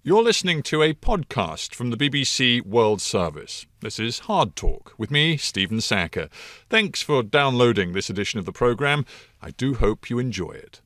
You're listening to a podcast from the BBC World Service. This is HARDtalk with me, Stephen Sacker. Thanks for downloading this edition of the programme. I do hope you enjoy it.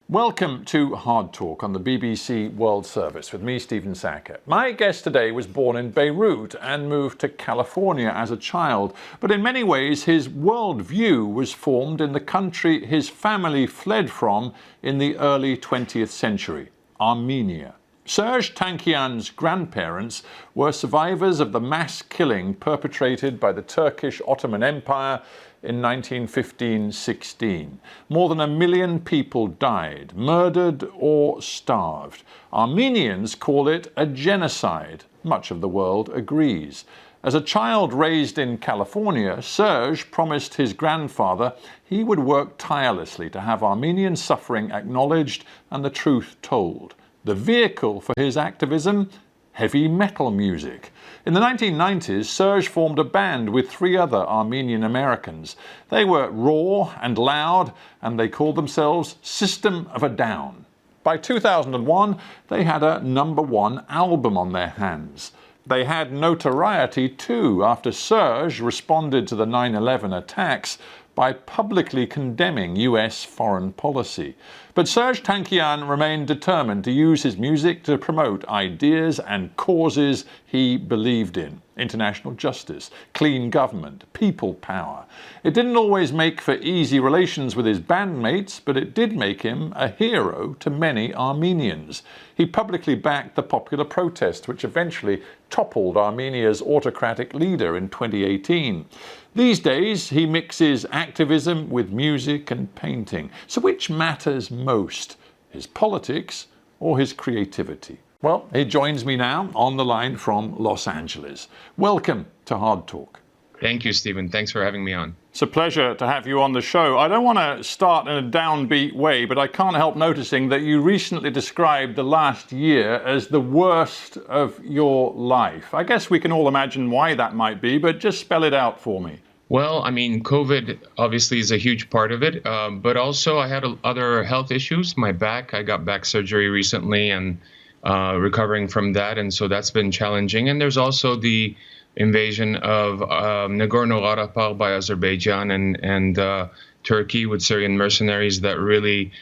Welcome to HARDtalk on the BBC World Service with me, Stephen Sacker. My guest today was born in Beirut and moved to California as a child, but in many ways his worldview was formed in the country his family fled from in the early 20th century, Armenia. Serj Tankian's grandparents were survivors of the mass killing perpetrated by the Turkish Ottoman Empire in 1915-16. More than 1 million people died, murdered or starved. Armenians call it a genocide. Much of the world agrees. As a child raised in California, Serj promised his grandfather he would work tirelessly to have Armenian suffering acknowledged and the truth told. The vehicle for his activism? Heavy metal music. In the 1990s, Serj formed a band with 3 other Armenian Americans. They were raw and loud, and they called themselves System of a Down. By 2001, they had a #1 album on their hands. They had notoriety too after Serj responded to the 9/11 attacks by publicly condemning US foreign policy. But Serj Tankian remained determined to use his music to promote ideas and causes he believed in. International justice, clean government, people power. It didn't always make for easy relations with his bandmates, but it did make him a hero to many Armenians. He publicly backed the popular protest, which eventually toppled Armenia's autocratic leader in 2018. These days, he mixes activism with music and painting. So which matters most, his politics or his creativity? Well, he joins me now on the line from Los Angeles. Welcome to HARDtalk. Thank you, Stephen. Thanks for having me on. It's a pleasure to have you on the show. I don't want to start in a downbeat way, but I can't help noticing that you recently described the last year as the worst of your life. I guess we can all imagine why that might be, but just spell it out for me. Well, I mean, COVID obviously is a huge part of it, but also I had other health issues. My back, I got back surgery recently and recovering from that, and so that's been challenging. And there's also the invasion of Nagorno-Karabakh by Azerbaijan and Turkey with Syrian mercenaries that really,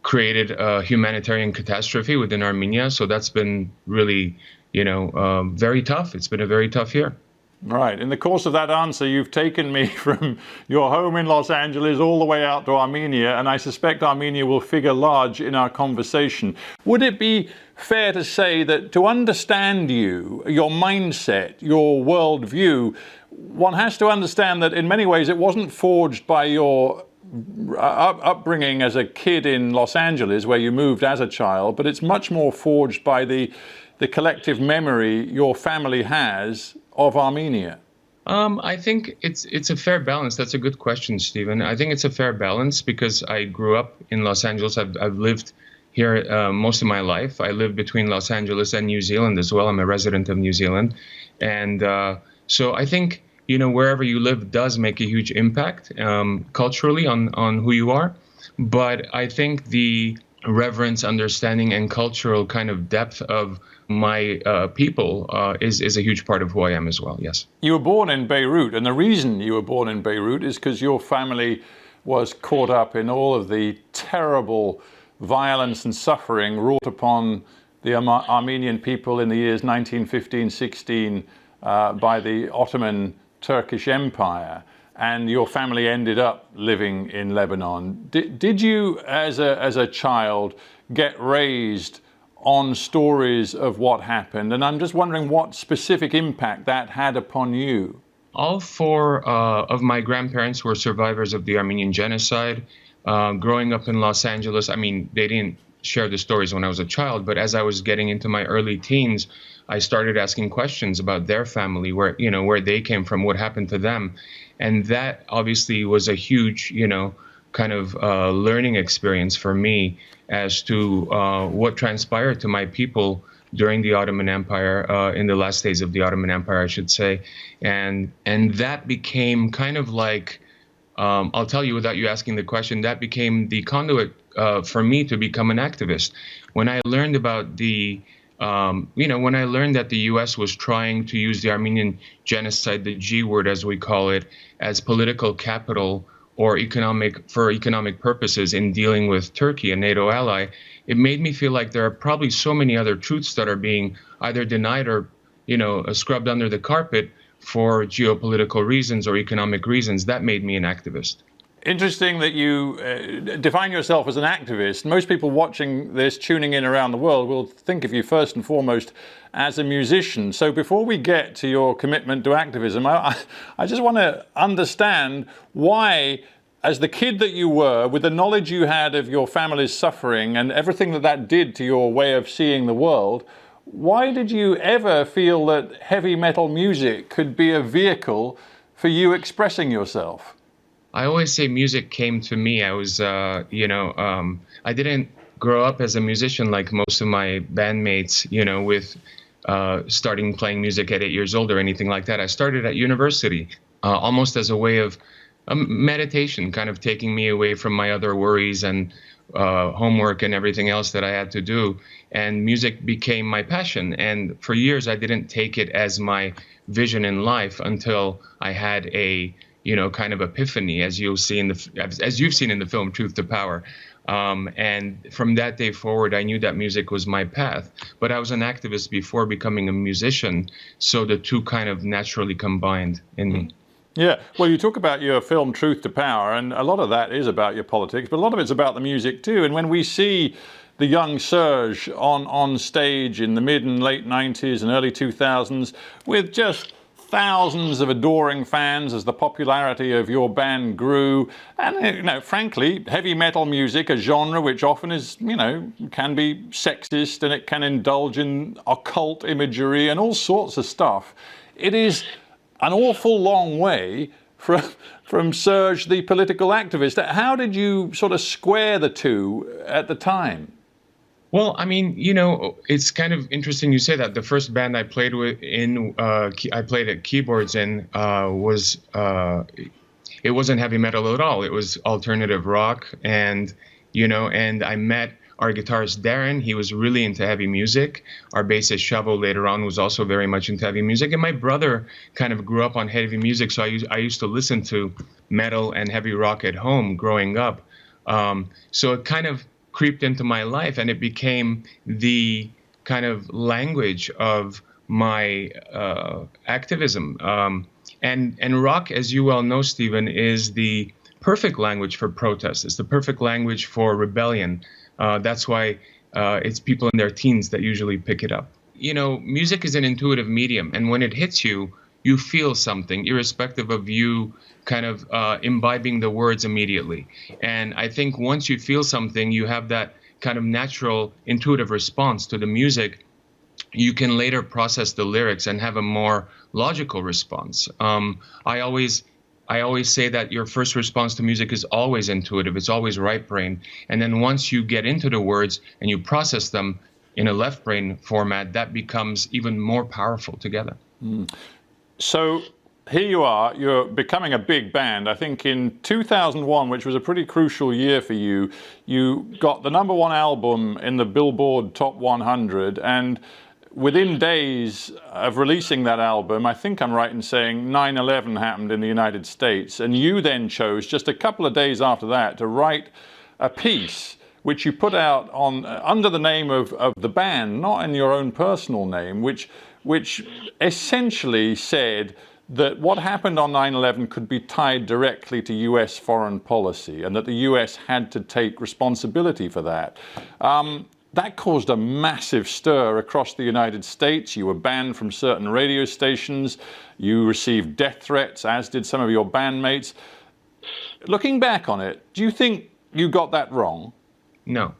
created a humanitarian catastrophe within Armenia. So that's been really, very tough. It's been a very tough year. Right. In the course of that answer, you've taken me from your home in Los Angeles all the way out to Armenia, and I suspect Armenia will figure large in our conversation. Would it be fair to say that to understand you, your mindset, your worldview, one has to understand that in many ways it wasn't forged by your upbringing as a kid in Los Angeles, where you moved as a child, but it's much more forged by the collective memory your family has of Armenia? I think it's a fair balance. That's a good question, Stephen. I think it's a fair balance because I grew up in Los Angeles. I've lived here most of my life. I live between Los Angeles and New Zealand as well. I'm a resident of New Zealand. And so I think, wherever you live does make a huge impact culturally on who you are. But I think the reverence, understanding, and cultural kind of depth of my people is a huge part of who I am as well, yes. You were born in Beirut, and the reason you were born in Beirut is because your family was caught up in all of the terrible violence and suffering wrought upon the Armenian people in the years 1915-16 by the Ottoman Turkish Empire. And your family ended up living in Lebanon. Did you, as a child, get raised on stories of what happened? And I'm just wondering what specific impact that had upon you. All 4 of my grandparents were survivors of the Armenian genocide. Growing up in Los Angeles, I mean, they didn't share the stories when I was a child, but as I was getting into my early teens, I started asking questions about their family, where they came from, what happened to them. And that obviously was a huge, kind of learning experience for me as to what transpired to my people during the Ottoman Empire, in the last days of the Ottoman Empire, I should say. And that became kind of like, I'll tell you without you asking the question, that became the conduit for me to become an activist. When I learned about when I learned that the U.S. was trying to use the Armenian genocide, the G word as we call it, as political capital or economic purposes in dealing with Turkey, a NATO ally, it made me feel like there are probably so many other truths that are being either denied or, scrubbed under the carpet for geopolitical reasons or economic reasons. That made me an activist. Interesting that you define yourself as an activist. Most people watching this, tuning in around the world, will think of you first and foremost as a musician. So before we get to your commitment to activism, I just want to understand why, as the kid that you were, with the knowledge you had of your family's suffering and everything that did to your way of seeing the world, why did you ever feel that heavy metal music could be a vehicle for you expressing yourself? I always say music came to me. I was, I didn't grow up as a musician like most of my bandmates, with starting playing music at 8 years old or anything like that. I started at university, almost as a way of meditation, kind of taking me away from my other worries and homework and everything else that I had to do. And music became my passion. And for years, I didn't take it as my vision in life until I had a kind of epiphany, as you've seen in the film Truth to Power. And from that day forward, I knew that music was my path. But I was an activist before becoming a musician, so the two kind of naturally combined in me. Yeah, well, you talk about your film Truth to Power, and a lot of that is about your politics, but a lot of it's about the music too. And when we see the young Serj on stage in the mid and late 90s and early 2000s with just thousands of adoring fans as the popularity of your band grew, and frankly, heavy metal music, a genre which often is, can be sexist and it can indulge in occult imagery and all sorts of stuff. It is an awful long way from Serj, the political activist. How did you sort of square the two at the time? Well, I mean, it's kind of interesting you say that. The first band I played I played at keyboards in, it wasn't heavy metal at all. It was alternative rock, and I met our guitarist Darren. He was really into heavy music. Our bassist Shavo later on was also very much into heavy music, and my brother kind of grew up on heavy music, so I used to listen to metal and heavy rock at home growing up. So it kind of creeped into my life, and it became the kind of language of my activism. And rock, as you well know, Stephen, is the perfect language for protest. It's the perfect language for rebellion. That's why it's people in their teens that usually pick it up. Music is an intuitive medium, and when it hits you, you feel something, irrespective of you kind of imbibing the words immediately. And I think once you feel something, you have that kind of natural intuitive response to the music. You can later process the lyrics and have a more logical response. I always say that your first response to music is always intuitive. It's always right brain. And then once you get into the words and you process them in a left brain format, that becomes even more powerful together. So here you are, you're becoming a big band. I think in 2001, which was a pretty crucial year for you, you got the #1 album in the Billboard Top 100, and within days of releasing that album, I think I'm right in saying 9/11 happened in the United States, and you then chose just a couple of days after that to write a piece which you put out on under the name of the band, not in your own personal name, which essentially said that what happened on 9/11 could be tied directly to US foreign policy and that the US had to take responsibility for that. That caused a massive stir across the United States. You were banned from certain radio stations. You received death threats, as did some of your bandmates. Looking back on it, do you think you got that wrong? No.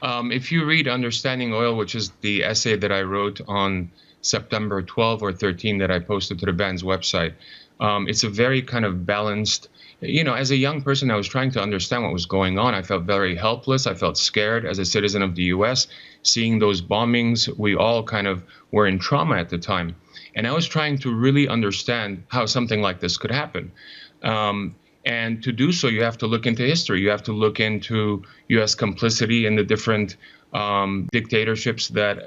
If you read Understanding Oil, which is the essay that I wrote on September 12 or 13 that I posted to the band's website, it's a very kind of balanced, as a young person, I was trying to understand what was going on. I felt very helpless. I felt scared as a citizen of the US, seeing those bombings. We all kind of were in trauma at the time. And I was trying to really understand how something like this could happen. And to do so, you have to look into history. You have to look into U.S. complicity in the different dictatorships that,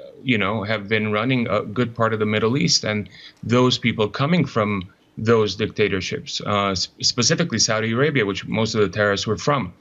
have been running a good part of the Middle East, and those people coming from those dictatorships, specifically Saudi Arabia, which most of the terrorists were from.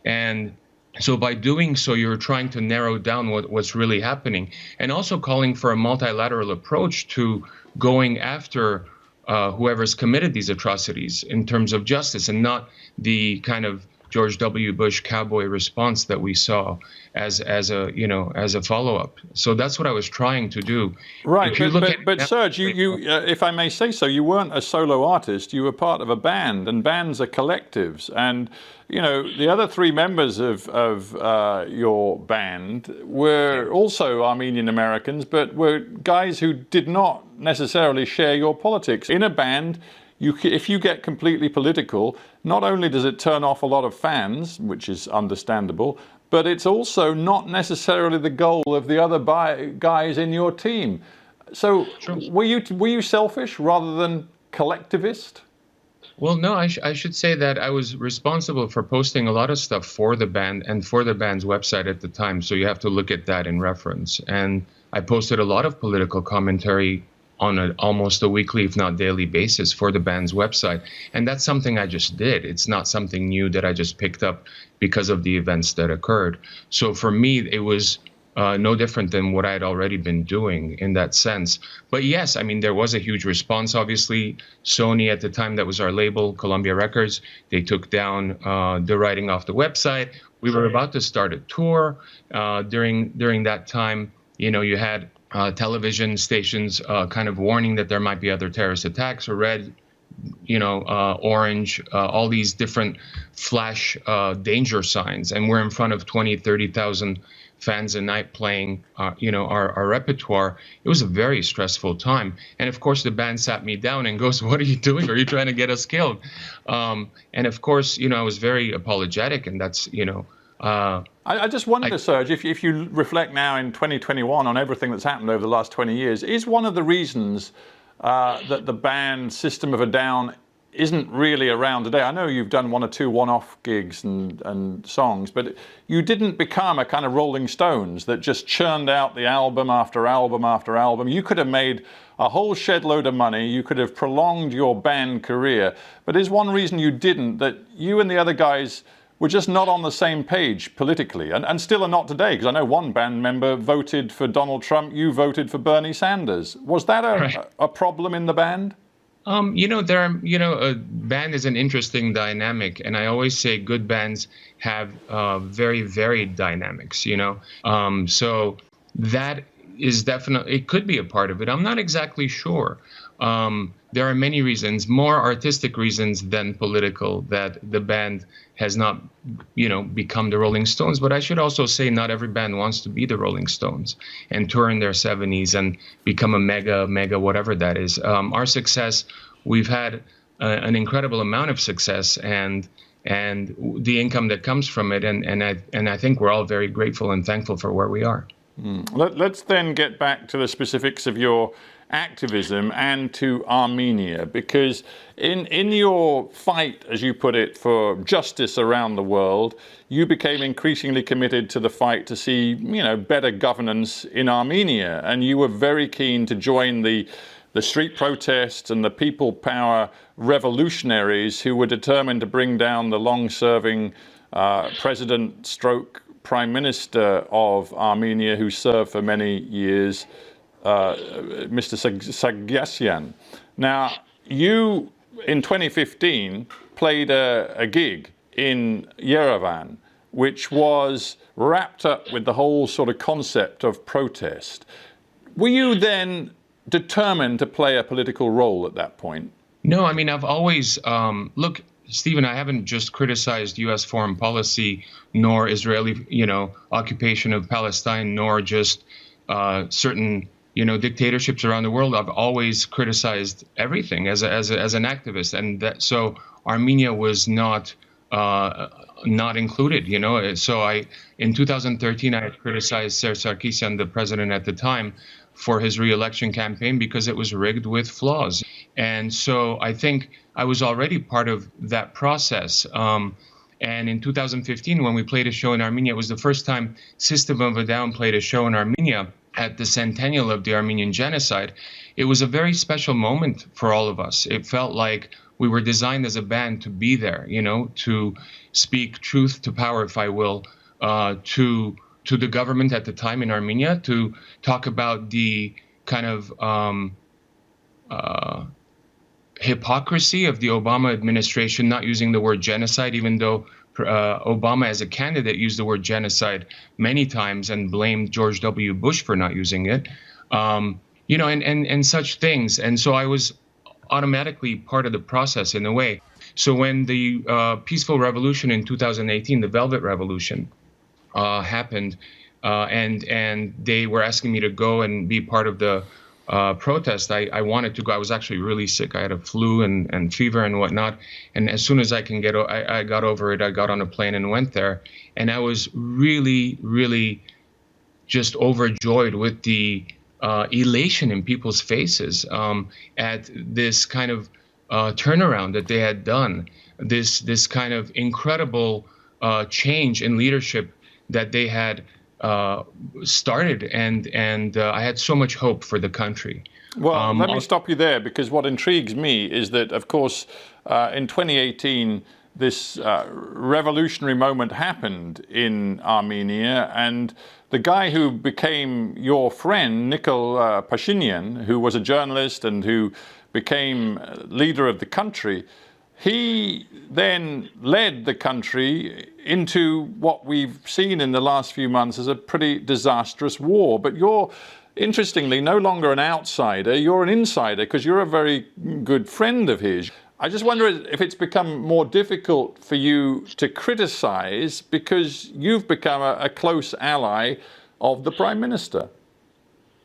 And so by doing so, you're trying to narrow down what's really happening, and also calling for a multilateral approach to going after whoever's committed these atrocities in terms of justice, and not the kind of George W. Bush cowboy response that we saw as a follow-up. So that's what I was trying to do. Right, but Serj, you if I may say so, you weren't a solo artist. You were part of a band, and bands are collectives. And the other three members of your band were also Armenian Americans, but were guys who did not necessarily share your politics. In a band, if you get completely political, not only does it turn off a lot of fans, which is understandable, but it's also not necessarily the goal of the other guys in your team. So were you selfish rather than collectivist? Well, no, I should say that I was responsible for posting a lot of stuff for the band and for the band's website at the time. So you have to look at that in reference. And I posted a lot of political commentary on almost a weekly, if not daily basis for the band's website. And that's something I just did. It's not something new that I just picked up because of the events that occurred. So for me, it was no different than what I had already been doing in that sense. But yes, I mean, there was a huge response, obviously. Sony at the time, that was our label, Columbia Records, they took down the writing off the website. We were about to start a tour during that time. You had television stations kind of warning that there might be other terrorist attacks, or red, orange, all these different flash danger signs. And we're in front of 20, 30,000 fans a night playing, our repertoire. It was a very stressful time. And of course, the band sat me down and goes, "What are you doing? Are you trying to get us killed?" And of course, I was very apologetic, and that's, I just wonder, Serj, if you reflect now in 2021 on everything that's happened over the last 20 years, is one of the reasons that the band System of a Down isn't really around today? I know you've done one or two one-off gigs and songs, but you didn't become a kind of Rolling Stones that just churned out the album after album after album. You could have made a whole shed load of money. You could have prolonged your band career. But is one reason you didn't that you and the other guys were just not on the same page politically, and still are not today? Because I know one band member voted for Donald Trump, you voted for Bernie Sanders. Was that a problem in the band? A band is an interesting dynamic, and I always say good bands have very varied dynamics, so that is definitely, it could be a part of it. I'm not exactly sure. There are many reasons, more artistic reasons than political, that the band has not, become the Rolling Stones. But I should also say not every band wants to be the Rolling Stones and tour in their 70s and become a mega, whatever that is. Our success, we've had an incredible amount of success and the income that comes from it. And I think we're all very grateful and thankful for where we are. Let's then get back to the specifics of your activism and to Armenia, because in your fight, as you put it, for justice around the world, you became increasingly committed to the fight to see, better governance in Armenia, and you were very keen to join the street protests and the people power revolutionaries who were determined to bring down the long-serving president / Prime Minister of Armenia, who served for many years, Mr. Sargsyan. Now, you, in 2015, played a gig in Yerevan, which was wrapped up with the whole sort of concept of protest. Were you then determined to play a political role at that point? No, I mean, I've always, look, Stephen, I haven't just criticized U.S. foreign policy, nor Israeli, occupation of Palestine, nor just certain, dictatorships around the world. I've always criticized everything as an activist, and so Armenia was not included. So in 2013, I had criticized Serj Tankian, the president at the time, for his re-election campaign because it was rigged with flaws. And so I think I was already part of that process. And in 2015, when we played a show in Armenia, it was the first time System of a Down played a show in Armenia at the centennial of the Armenian genocide. It was a very special moment for all of us. It felt like we were designed as a band to be there, to speak truth to power, if I will, to the government at the time in Armenia, to talk about the kind of hypocrisy of the Obama administration not using the word genocide, even though Obama as a candidate used the word genocide many times and blamed George W. Bush for not using it, and such things. And so I was automatically part of the process in a way. So when the peaceful revolution in 2018, the Velvet Revolution, happened, and they were asking me to go and be part of the protest, I wanted to go. I was actually really sick. I had a flu and fever and whatnot. And as soon as I got over it, I got on a plane and went there. And I was really, really just overjoyed with the elation in people's faces at this kind of turnaround that they had done, this kind of incredible change in leadership that they had started, and I had so much hope for the country. Well, let me stop you there, because what intrigues me is that, of course, in 2018, this revolutionary moment happened in Armenia, and the guy who became your friend, Nikol Pashinyan, who was a journalist and who became leader of the country, he then led the country into what we've seen in the last few months as a pretty disastrous war. But you're, interestingly, no longer an outsider, you're an insider, because you're a very good friend of his. I just wonder if it's become more difficult for you to criticize because you've become a close ally of the Prime Minister.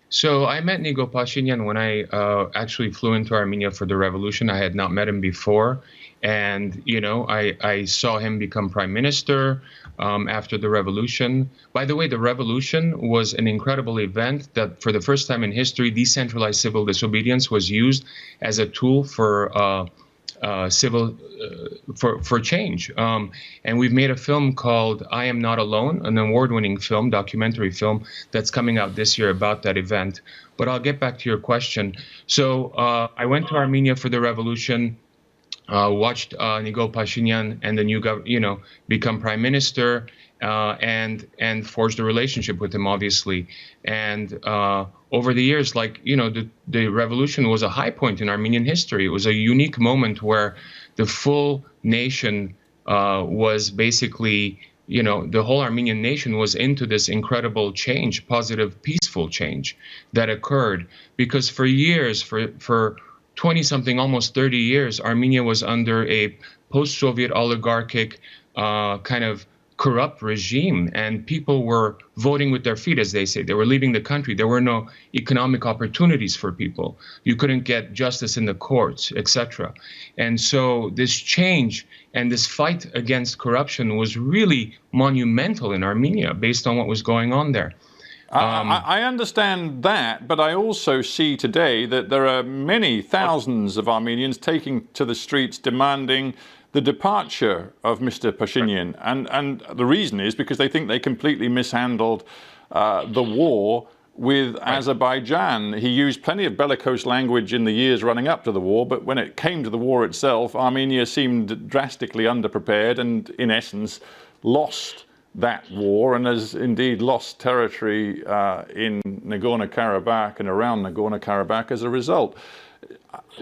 So I met Nikol Pashinyan when I actually flew into Armenia for the revolution. I had not met him before. And, I saw him become prime minister after the revolution. By the way, the revolution was an incredible event that for the first time in history, decentralized civil disobedience was used as a tool for for change. And we've made a film called I Am Not Alone, an award-winning film, documentary film that's coming out this year about that event. But I'll get back to your question. So I went to Armenia for the revolution, watched Nikol Pashinyan and the new government, become prime minister, and forged a relationship with him, obviously. And over the years, the revolution was a high point in Armenian history. It was a unique moment where the full nation was basically, the whole Armenian nation was into this incredible change, positive, peaceful change that occurred. Because for years, for 20-something, almost 30 years, Armenia was under a post-Soviet oligarchic kind of corrupt regime, and people were voting with their feet, as they say. They were leaving the country. There were no economic opportunities for people. You couldn't get justice in the courts, etc. And so this change and this fight against corruption was really monumental in Armenia based on what was going on there. I understand that, but I also see today that there are many thousands of Armenians taking to the streets demanding the departure of Mr. Pashinyan. And the reason is because they think they completely mishandled the war with Azerbaijan. He used plenty of bellicose language in the years running up to the war, but when it came to the war itself, Armenia seemed drastically underprepared and, in essence, lost that war, and has indeed lost territory in Nagorno-Karabakh and around Nagorno-Karabakh as a result.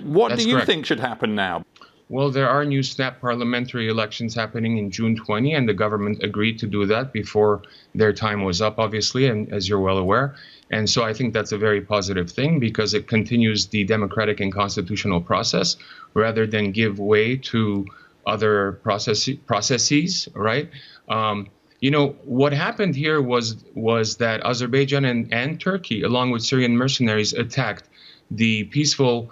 What do you think should happen now? Well, there are new snap parliamentary elections happening in June 20, and the government agreed to do that before their time was up, obviously, and as you're well aware. And so I think that's a very positive thing because it continues the democratic and constitutional process rather than give way to other processes, right? What happened here was that Azerbaijan and Turkey, along with Syrian mercenaries, attacked the peaceful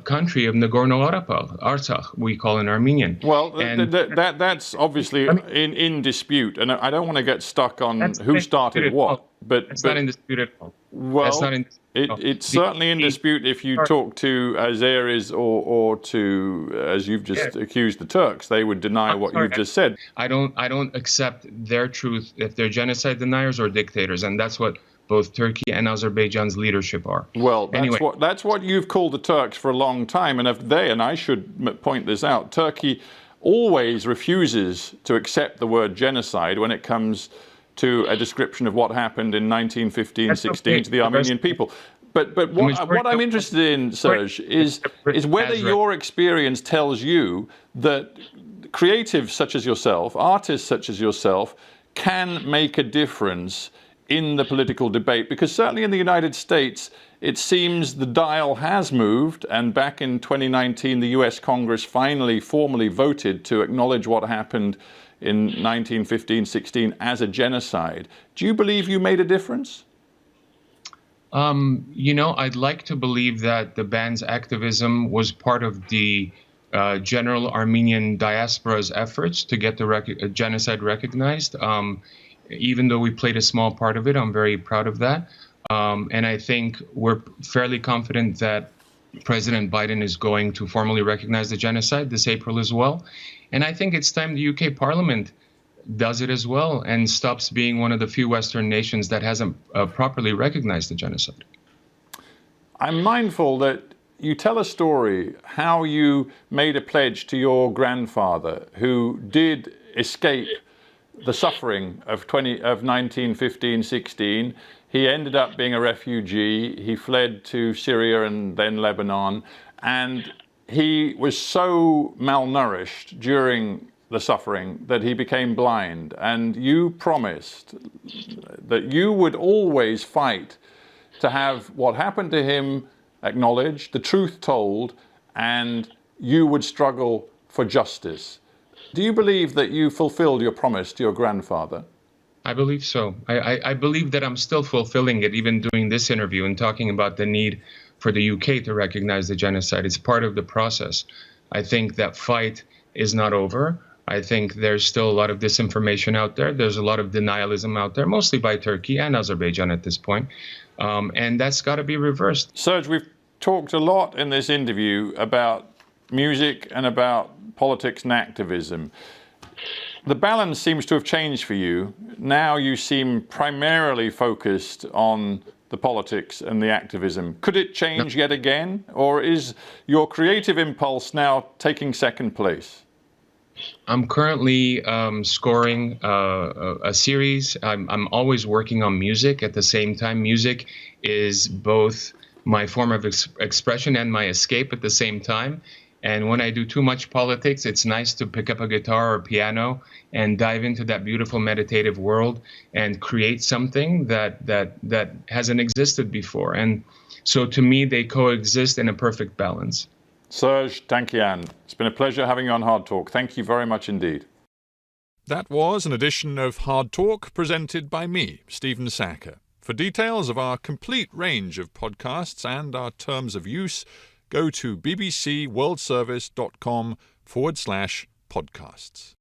country of Nagorno-Karabakh, we call in Armenian. Well, that's obviously in dispute, and I don't want to get stuck on who started what. But it's not in dispute at all. Well, it's certainly in dispute if you talk to Azeris or to, as you've just accused, the Turks. They would deny what you've just said. I don't accept their truth if they're genocide deniers or dictators, and that's what both Turkey and Azerbaijan's leadership are. Well, that's what you've called the Turks for a long time, and and I should point this out, Turkey always refuses to accept the word genocide when it comes to a description of what happened in 1915-16 to the Armenian people. But what I'm interested in, Serj, is whether your experience tells you that creatives such as yourself, artists such as yourself, can make a difference in the political debate, because certainly in the United States, it seems the dial has moved, and back in 2019, the US Congress finally formally voted to acknowledge what happened in 1915-16 as a genocide. Do you believe you made a difference? I'd like to believe that the band's activism was part of the general Armenian diaspora's efforts to get the genocide recognized. Even though we played a small part of it, I'm very proud of that. And I think we're fairly confident that President Biden is going to formally recognize the genocide this April as well. And I think it's time the UK Parliament does it as well and stops being one of the few Western nations that hasn't properly recognized the genocide. I'm mindful that you tell a story how you made a pledge to your grandfather who did escape the suffering of 1915-16. He ended up being a refugee. He fled to Syria and then Lebanon. And he was so malnourished during the suffering that he became blind. And you promised that you would always fight to have what happened to him acknowledged, the truth told, and you would struggle for justice. Do you believe that you fulfilled your promise to your grandfather? I believe so. I believe that I'm still fulfilling it, even doing this interview and talking about the need for the UK to recognize the genocide. It's part of the process. I think that fight is not over. I think there's still a lot of disinformation out there. There's a lot of denialism out there, mostly by Turkey and Azerbaijan at this point. And that's got to be reversed. Serj, we've talked a lot in this interview about music and about politics and activism. The balance seems to have changed for you. Now you seem primarily focused on the politics and the activism. Could it change yet again? Or is your creative impulse now taking second place? I'm currently scoring a series. I'm always working on music at the same time. Music is both my form of expression and my escape at the same time. And when I do too much politics, it's nice to pick up a guitar or piano and dive into that beautiful meditative world and create something that hasn't existed before. And so to me, they coexist in a perfect balance. Serj Tankian, it's been a pleasure having you on Hard Talk. Thank you very much indeed. That was an edition of Hard Talk presented by me, Stephen Sackur. For details of our complete range of podcasts and our terms of use, go to bbcworldservice.com/podcasts.